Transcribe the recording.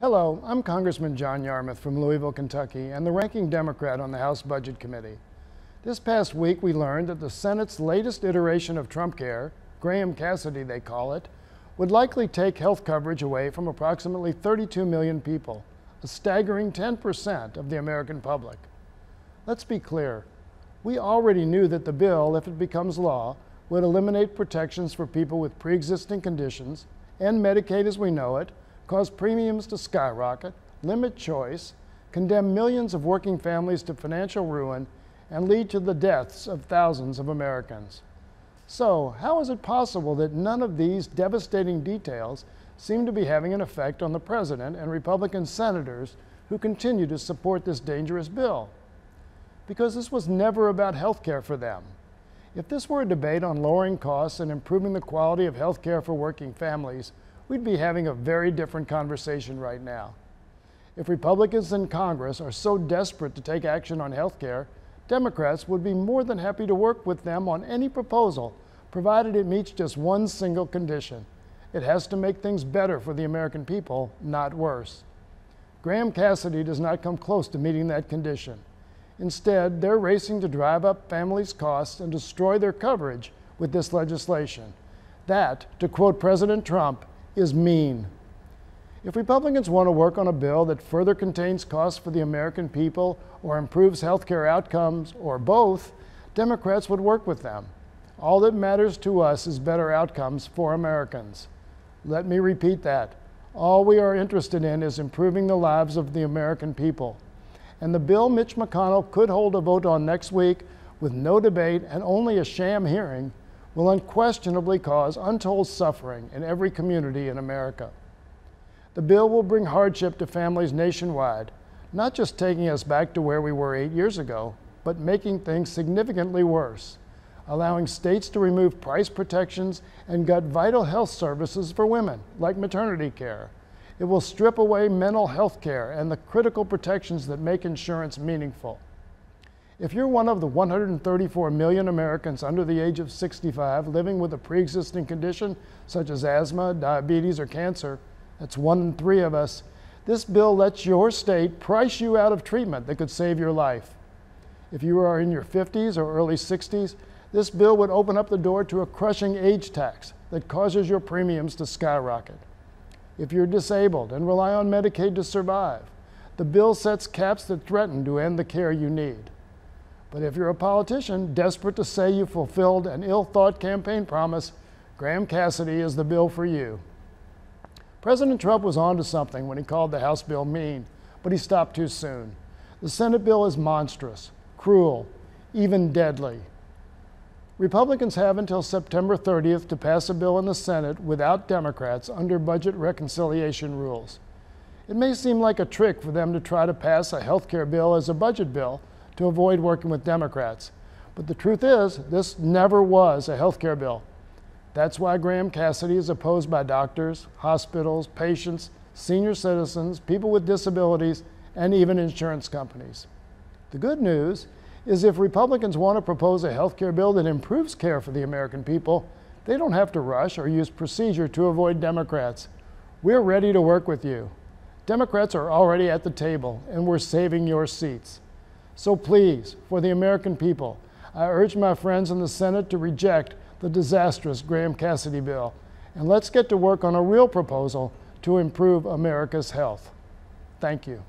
Hello, I'm Congressman John Yarmuth from Louisville, Kentucky, and the ranking Democrat on the House Budget Committee. This past week, we learned that the Senate's latest iteration of Trump Care, Graham Cassidy they call it, would likely take health coverage away from approximately 32 million people, a staggering 10% of the American public. Let's be clear. We already knew that the bill, if it becomes law, would eliminate protections for people with pre-existing conditions, end Medicaid as we know it, cause premiums to skyrocket, limit choice, condemn millions of working families to financial ruin, and lead to the deaths of thousands of Americans. So, how is it possible that none of these devastating details seem to be having an effect on the President and Republican senators who continue to support this dangerous bill? Because this was never about health care for them. If this were a debate on lowering costs and improving the quality of health care for working families, we'd be having a very different conversation right now. If Republicans in Congress are so desperate to take action on health care, Democrats would be more than happy to work with them on any proposal, provided it meets just one single condition. It has to make things better for the American people, not worse. Graham Cassidy does not come close to meeting that condition. Instead, they're racing to drive up families' costs and destroy their coverage with this legislation. That, to quote President Trump, is mean. If Republicans want to work on a bill that further contains costs for the American people or improves health care outcomes, or both, Democrats would work with them. All that matters to us is better outcomes for Americans. Let me repeat that. All we are interested in is improving the lives of the American people. And the bill Mitch McConnell could hold a vote on next week with no debate and only a sham hearing will unquestionably cause untold suffering in every community in America. The bill will bring hardship to families nationwide, not just taking us back to where we were 8 years ago, but making things significantly worse, allowing states to remove price protections and gut vital health services for women, like maternity care. It will strip away mental health care and the critical protections that make insurance meaningful. If you're one of the 134 million Americans under the age of 65 living with a pre-existing condition such as asthma, diabetes, or cancer, that's 1 in 3 of us, this bill lets your state price you out of treatment that could save your life. If you are in your 50s or early 60s, this bill would open up the door to a crushing age tax that causes your premiums to skyrocket. If you're disabled and rely on Medicaid to survive, the bill sets caps that threaten to end the care you need. But if you're a politician desperate to say you fulfilled an ill-thought campaign promise, Graham Cassidy is the bill for you. President Trump was onto something when he called the House bill mean, but he stopped too soon. The Senate bill is monstrous, cruel, even deadly. Republicans have until September 30th to pass a bill in the Senate without Democrats under budget reconciliation rules. It may seem like a trick for them to try to pass a health care bill as a budget bill to avoid working with Democrats. But the truth is, this never was a health care bill. That's why Graham Cassidy is opposed by doctors, hospitals, patients, senior citizens, people with disabilities, and even insurance companies. The good news is if Republicans want to propose a health care bill that improves care for the American people, they don't have to rush or use procedure to avoid Democrats. We're ready to work with you. Democrats are already at the table, and we're saving your seats. So please, for the American people, I urge my friends in the Senate to reject the disastrous Graham Cassidy bill, and let's get to work on a real proposal to improve America's health. Thank you.